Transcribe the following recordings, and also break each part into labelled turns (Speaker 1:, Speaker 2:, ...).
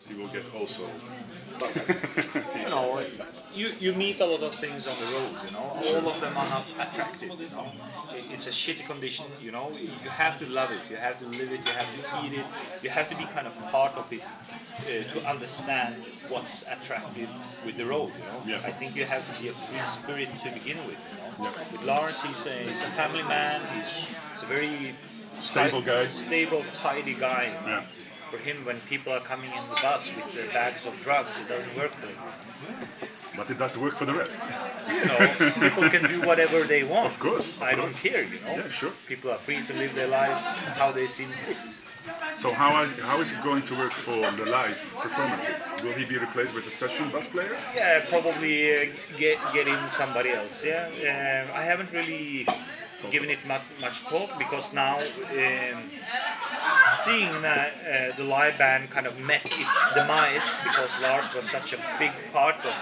Speaker 1: You will get also.
Speaker 2: You know, you meet a lot of things on the road. You know, all of them are not attractive. You know, it's a shitty condition. You know, you have to love it. You have to live it. You have to eat it. You have to be kind of part of it to understand what's attractive with the road. You know,
Speaker 1: Yeah.
Speaker 2: I think you have to be a free spirit to begin with. You know,
Speaker 1: Yeah.
Speaker 2: with Lars, he's a family man. He's a very
Speaker 1: Stable guy.
Speaker 2: stable, tidy guy. You know?
Speaker 1: Yeah.
Speaker 2: For him, when people are coming in the bus with their bags of drugs, it doesn't work for him.
Speaker 1: But it does work for the rest.
Speaker 2: You know, people can do whatever they want.
Speaker 1: Of course.
Speaker 2: I don't care, you know.
Speaker 1: Yeah, sure.
Speaker 2: People are free to live their lives how they seem fit.
Speaker 1: So how is it going to work for the live performances? Will he be replaced with a session bass player?
Speaker 2: Yeah, probably get in somebody else. Yeah, I haven't really given it much thought because now seeing that the live band kind of met its demise because Lars was such a big part of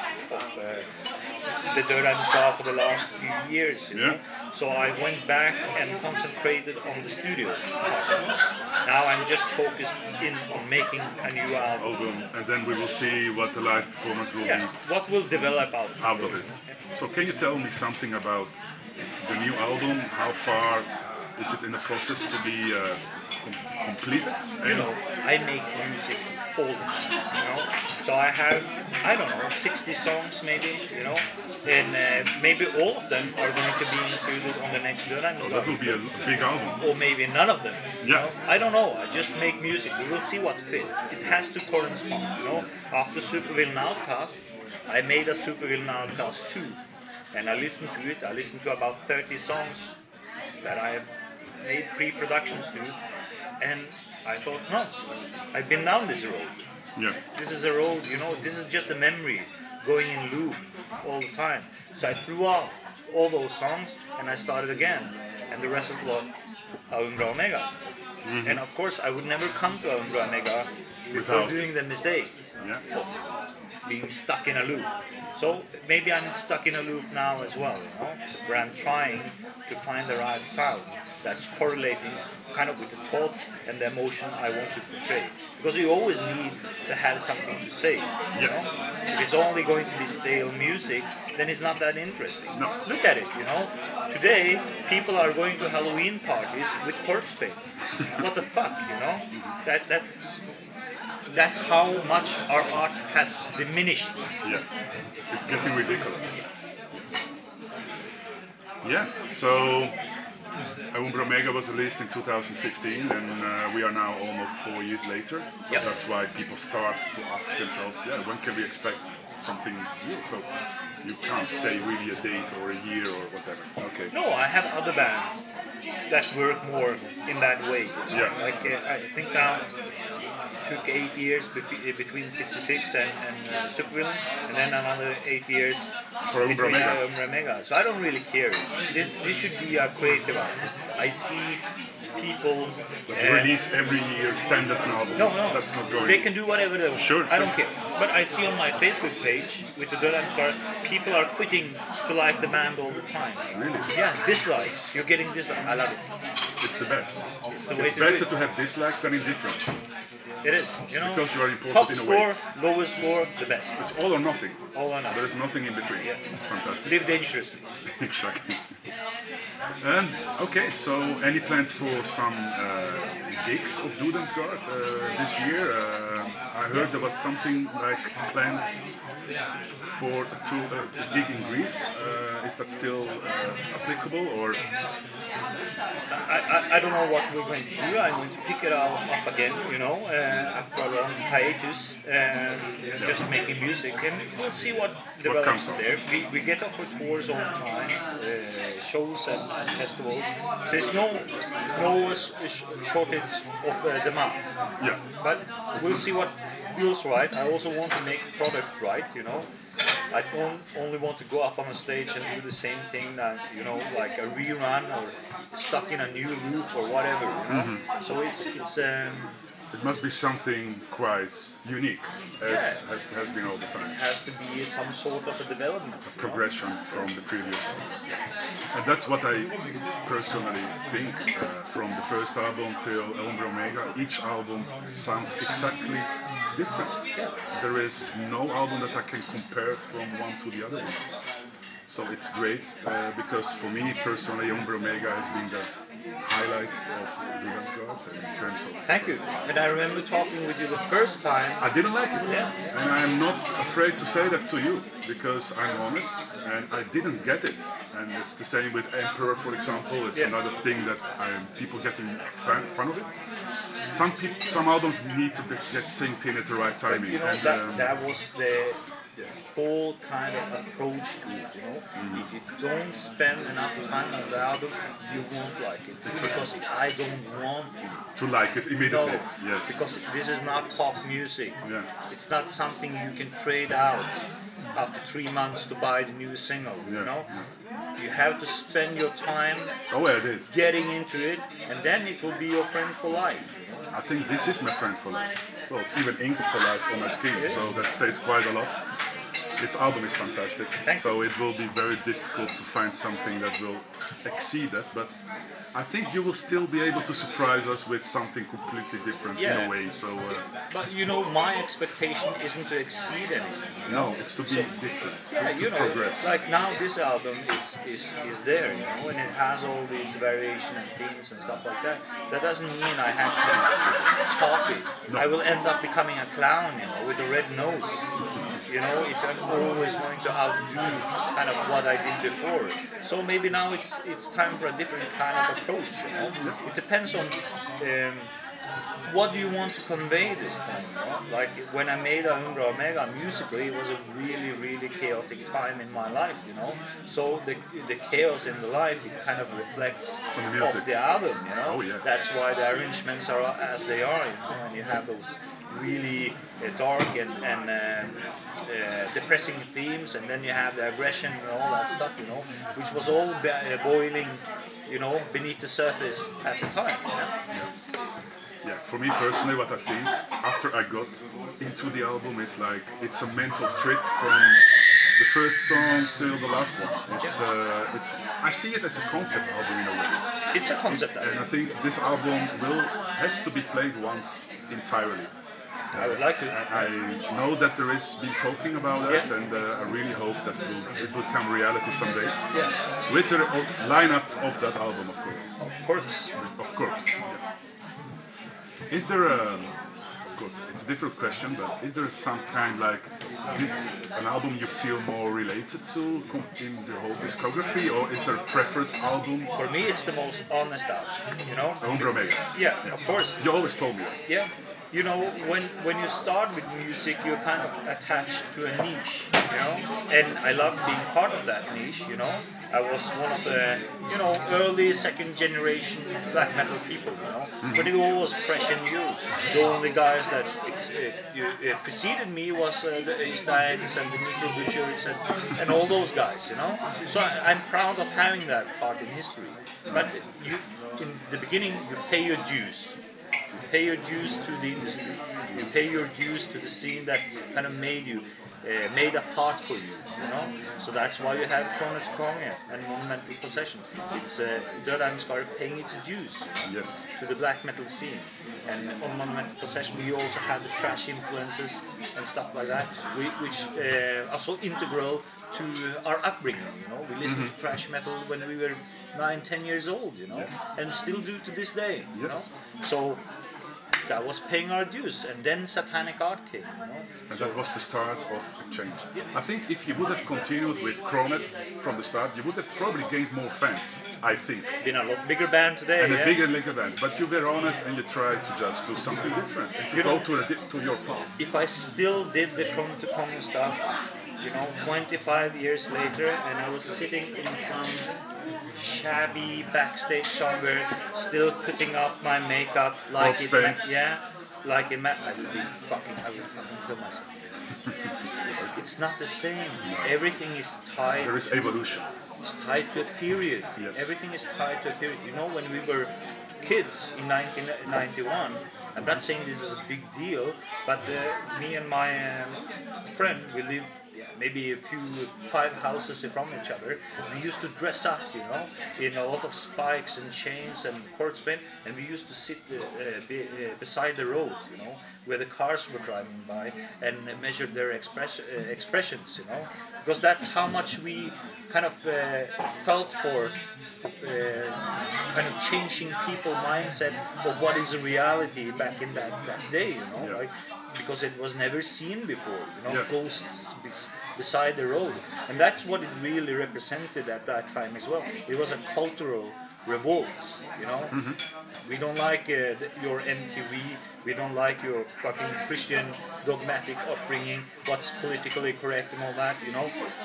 Speaker 2: the Dødheimsgard for the last few years. You know? So I went back and concentrated on the studio part. Now I'm just focused in on making a new album.
Speaker 1: And then we will see what the live performance will be.
Speaker 2: What will develop
Speaker 1: out of it. So can you tell me something about the new album? How far is it in the process to be completed?
Speaker 2: You know, I make music all the time, you know. So I have, I don't know, 60 songs maybe, you know, and maybe all of them are going to be included on the next Dødheimsgard.
Speaker 1: Oh, that will be a big album.
Speaker 2: Or maybe none of them.
Speaker 1: Yeah.
Speaker 2: You know? I don't know. I just make music. We will see what fit. It has to correspond, you know. After Supervillain Outcast, I made a Supervillain Outcast 2. And I listened to it. I listened to about 30 songs that I made pre-productions to. And I thought, no, I've been down this road.
Speaker 1: Yeah.
Speaker 2: This is a road, you know, this is just a memory going in loop all the time. So I threw out all those songs and I started again. And the rest of it was Umbra Omega.
Speaker 1: Mm-hmm.
Speaker 2: And of course, I would never come to Umbra Omega before doing the mistake of being stuck in a loop. So maybe I'm stuck in a loop now as well, you know, where I'm trying to find the right sound that's correlating kind of with the thoughts and the emotion I want to portray. Because you always need to have something to say.
Speaker 1: Yes.
Speaker 2: You know? If it's only going to be stale music, then it's not that interesting.
Speaker 1: No.
Speaker 2: Look at it, you know. Today, people are going to Halloween parties with corpse paint. What the fuck, you know? That's how much our art has diminished.
Speaker 1: Yeah, it's getting ridiculous. Yeah, so Umbra Omega was released in 2015 and we are now almost 4 years later. So that's why people start to ask themselves, yeah, when can we expect something new? So you can't say really a date or a year or whatever. Okay.
Speaker 2: No, I have other bands that work more in that way.
Speaker 1: Yeah.
Speaker 2: Like I think now took 8 years between 66 and Supervillain, and then another 8 years
Speaker 1: for
Speaker 2: between
Speaker 1: Umbra
Speaker 2: Omega. So I don't really care. This should be a creative output. I see people
Speaker 1: release every year standard album.
Speaker 2: No,
Speaker 1: that's not going.
Speaker 2: They can do whatever they want.
Speaker 1: Sure,
Speaker 2: I don't care. But I see on my Facebook page with the Dødheimsgard, people are quitting to like the band all the time.
Speaker 1: Really?
Speaker 2: Yeah, dislikes. You're getting dislikes. I love it.
Speaker 1: It's the best.
Speaker 2: It's the way
Speaker 1: it's
Speaker 2: to
Speaker 1: better
Speaker 2: do it.
Speaker 1: to have dislikes than indifference.
Speaker 2: It is, you know.
Speaker 1: Because you are important
Speaker 2: top
Speaker 1: in a
Speaker 2: score,
Speaker 1: way.
Speaker 2: lowest score, the best.
Speaker 1: It's all or nothing.
Speaker 2: All or nothing.
Speaker 1: There is nothing in between.
Speaker 2: Yeah.
Speaker 1: It's fantastic.
Speaker 2: Live dangerously.
Speaker 1: Exactly. Okay, so any plans for some gigs of Dødheimsgard this year? I heard there was something like planned for a gig in Greece. Is that still applicable or?
Speaker 2: I don't know what we're going to do. I'm going to pick it up again, you know, after a long hiatus, just making music, and we'll see what develops there. We get up for tours all the time, shows and festivals. So there's no shortage of demand.
Speaker 1: Yeah.
Speaker 2: But we'll see what feels right. I also want to make the product right, you know. I don't only want to go up on a stage and do the same thing that, you know, like a rerun or stuck in a new loop or whatever, you know.
Speaker 1: Mm-hmm.
Speaker 2: So it's
Speaker 1: It must be something quite unique, as has been all the time.
Speaker 2: It has to be some sort of a development.
Speaker 1: A progression from the previous albums. And that's what I personally think from the first album till Ombre Omega. Each album sounds exactly different. There is no album that I can compare from one to the other one. So it's great because for me personally, Ombre Omega has been the highlight of Dødheimsgard in terms of.
Speaker 2: Thank you. And I remember talking with you the first time.
Speaker 1: I didn't like it, and I'm not afraid to say that to you because I'm honest, and I didn't get it. And it's the same with Emperor, for example. It's another thing that people getting fun of it. Some albums need to get synced in at the right timing.
Speaker 2: But, that was the whole kind of approach to it, If you don't spend enough time on the album, you won't like it. Because I don't want you
Speaker 1: to like it immediately.
Speaker 2: No,
Speaker 1: yes.
Speaker 2: Because this is not pop music.
Speaker 1: Yeah.
Speaker 2: It's not something you can trade out after 3 months to buy the new single, You have to spend your time getting into it, and then it will be your friend for life.
Speaker 1: I think this is my friend for life. Well, it's even inked for life on my skin, so that says quite a lot. Its album is fantastic, so it will be very difficult to find something that will exceed that, but I think you will still be able to surprise us with something completely different in a way. So,
Speaker 2: but my expectation isn't to exceed anything.
Speaker 1: No, it's to be different, to progress.
Speaker 2: Like now this album is there, and it has all these variation and themes and stuff like that. That doesn't mean I have to top it. No. I will end up becoming a clown, with a red nose. If I'm always going to outdo kind of what I did before. So maybe now it's time for a different kind of approach, It depends on what do you want to convey this time, Like when I made Ombre Omega musically, it was a really, really chaotic time in my life, So the chaos in the life, it kind of reflects off the album,
Speaker 1: Oh, yes.
Speaker 2: That's why the arrangements are as they are, and you have those really dark and depressing themes, and then you have the aggression and all that stuff, which was all boiling, beneath the surface at the time.
Speaker 1: Yeah, for me personally, what I think after I got into the album is like it's a mental trip from the first song till the last one. It's I see it as a concept album in a way.
Speaker 2: It's a concept album,
Speaker 1: and I think this album has to be played once entirely.
Speaker 2: I would like to.
Speaker 1: I know that there is been talking about that, and I really hope that it will become reality someday.
Speaker 2: Yeah.
Speaker 1: With the lineup of that album, of course. Of course. Yeah. Is there of course, it's a different question, but is there some kind like an album you feel more related to in the whole discography, or is there a preferred album?
Speaker 2: For me, it's the most honest album,
Speaker 1: Ombre Omega.
Speaker 2: Yeah, of course.
Speaker 1: You always told me that.
Speaker 2: Yeah. When you start with music, you're kind of attached to a niche, and I love being part of that niche, I was one of the, early second generation black metal people, but it all was fresh and new. The only guys that preceded me was the Steins and the Micro Butchers and all those guys, So I'm proud of having that part in history. But in the beginning, you pay your dues. You pay your dues to the industry. You pay your dues to the scene that kind of made a part for you, So that's why you have Kronos Konge and Monumental Possession. It's Dødheimsgard paying its dues to the black metal scene. And on Monumental Possession we also have the thrash influences and stuff like that, which are so integral to our upbringing, We listened to thrash metal when we were 9-10 years old, and still do to this day, So that was paying our dues, and then Satanic Art came,
Speaker 1: And that was the start of a change. I think if you would have continued with Kronet from the start, you would have probably gained more fans, I think.
Speaker 2: Been a lot bigger band today,
Speaker 1: and a bigger band. But you were honest and you tried to just do something different and to go to your path.
Speaker 2: If I still did the Kronet Konge stuff, 25 years later, and I was sitting in some shabby backstage somewhere, still putting up my makeup like I will fucking kill myself. It's not the same. Everything is tied.
Speaker 1: There is evolution.
Speaker 2: It's tied to a period.
Speaker 1: Yes.
Speaker 2: Everything is tied to a period. When we were kids in 1991, I'm not saying this is a big deal, but me and my friend, we live maybe a few 5 houses from each other. We used to dress up, in a lot of spikes and chains and corpse paint, and we used to sit beside the road, where the cars were driving by, and measure their expressions, because that's how much we kind of felt for kind of changing people's mindset of what is a reality back in that day, like, because it was never seen before, ghosts beside the road, and that's what it really represented at that time as well. It was a cultural revolt,
Speaker 1: Mm-hmm.
Speaker 2: We don't like your MTV, we don't like your fucking Christian dogmatic upbringing, what's politically correct and all that,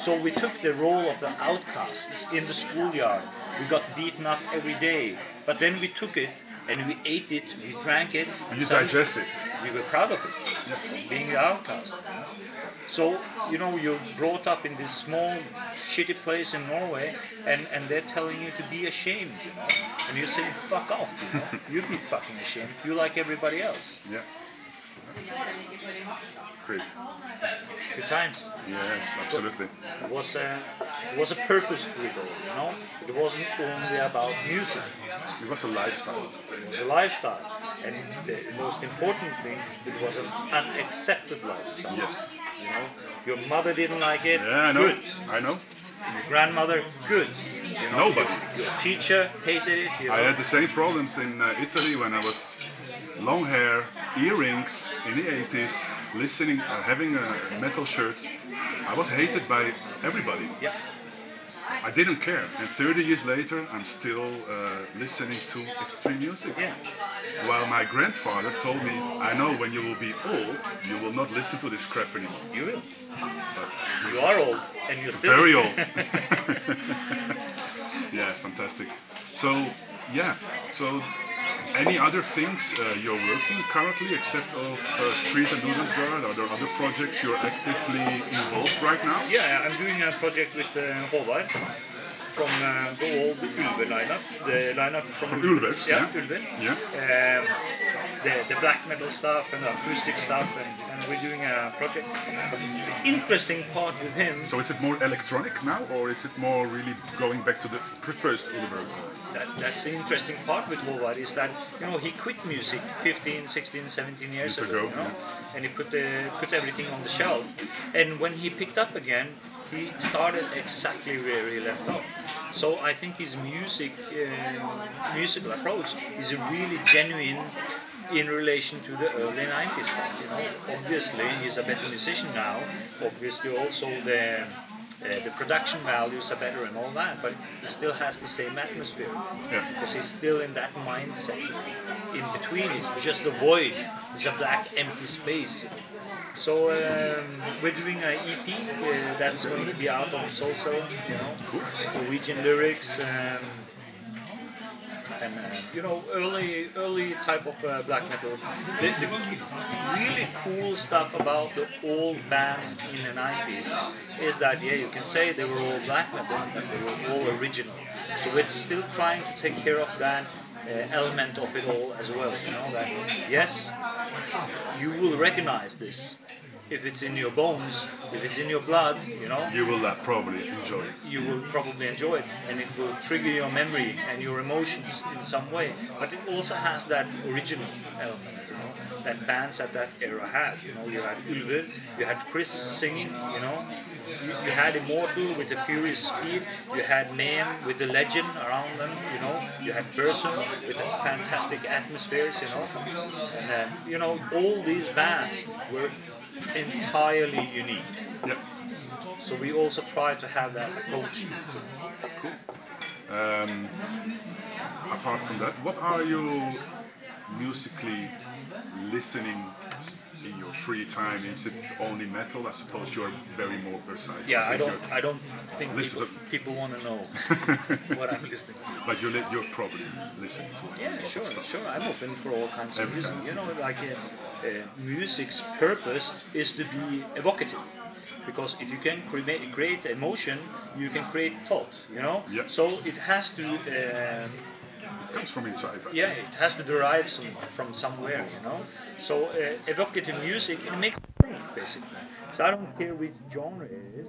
Speaker 2: So we took the role of the outcast in the schoolyard. We got beaten up every day, but then we took it and we ate it, we drank it.
Speaker 1: And you digest it.
Speaker 2: We were proud of it,
Speaker 1: Yes.
Speaker 2: being the outcast. So, you're brought up in this small, shitty place in Norway, and they're telling you to be ashamed, and you're saying, fuck off, you'd be fucking ashamed, you like everybody else.
Speaker 1: Yeah. Crazy.
Speaker 2: Good times.
Speaker 1: Yes, absolutely.
Speaker 2: It was a purpose to it all, It wasn't only about music.
Speaker 1: It was a lifestyle.
Speaker 2: It was a lifestyle, and the most important thing, it was an unaccepted lifestyle.
Speaker 1: Yes.
Speaker 2: Your mother didn't like it.
Speaker 1: Yeah, I know.
Speaker 2: Good.
Speaker 1: I know.
Speaker 2: Your grandmother, good.
Speaker 1: Nobody.
Speaker 2: Your teacher hated it.
Speaker 1: I had the same problems in Italy when I was long hair, earrings in the 80s, listening, having metal shirts. I was hated by everybody.
Speaker 2: Yeah.
Speaker 1: I didn't care, and 30 years later, I'm still listening to extreme music.
Speaker 2: Yeah.
Speaker 1: While my grandfather told me, I know when you will be old, you will not listen to this crap anymore.
Speaker 2: You will.
Speaker 1: But
Speaker 2: You are old, and you're still
Speaker 1: very old. Yeah, fantastic. So, any other things you're working currently except of Strid and Dødheimsgard? Are there other projects you're actively involved right now?
Speaker 2: Yeah, I'm doing a project with Håvard from the old Ulve lineup, the lineup from
Speaker 1: Ulve.
Speaker 2: Yeah, Ulve.
Speaker 1: Yeah.
Speaker 2: The black metal stuff and the acoustic stuff, and we're doing a project. The interesting part with him.
Speaker 1: So is it more electronic now, or is it more really going back to the first Ulve?
Speaker 2: That's the interesting part with Håvard, is that he quit music 15, 16, 17 years ago, and he put everything on the shelf. And when he picked up again, he started exactly where he left off. So I think his musical approach is really genuine in relation to the early 90s stuff. Obviously he's a better musician now. Obviously also the production values are better and all that, but he still has the same atmosphere, because he's still in that mindset. In between, it's just a void, it's a black empty space. So we're doing an EP that's going to be out on Soulcell, Norwegian lyrics, and early type of black metal. The really cool stuff about the old bands in the 90s is that, you can say they were all black metal, but they were all original. So we're still trying to take care of that element of it all as well. That yes, you will recognize this. If it's in your bones, if it's in your blood,
Speaker 1: you will probably enjoy it.
Speaker 2: You will probably enjoy it, and it will trigger your memory and your emotions in some way. But it also has that original element, that bands at that era had. You had Ulver, you had Chris singing, you had Immortal with the Furious Speed, you had Neem with the legend around them, you had Burzum with the fantastic atmospheres, and all these bands were entirely unique.
Speaker 1: Yep.
Speaker 2: So we also try to have that approach.
Speaker 1: Cool. Apart from that, what are you musically listening in your free time? Is it only metal? I suppose you're very more versatile.
Speaker 2: Yeah, I don't think people want to know what I'm listening to.
Speaker 1: But you're probably listening to.
Speaker 2: Yeah, sure. I'm open for all kinds of music. Music's purpose is to be evocative. Because if you can create emotion, you can create thought.
Speaker 1: Yep.
Speaker 2: So it has to
Speaker 1: comes from inside. Actually.
Speaker 2: Yeah, it has to derive from somewhere, you know. So evocative music, it makes me think, basically. So I don't care which genre it is.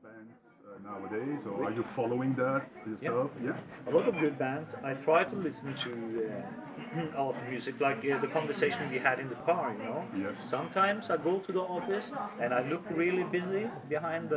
Speaker 1: Bands nowadays, or are you following that yourself? Yeah.
Speaker 2: A lot of good bands. I try to listen to art music, like the conversation we had in the car. You know.
Speaker 1: Yes.
Speaker 2: Sometimes I go to the office and I look really busy behind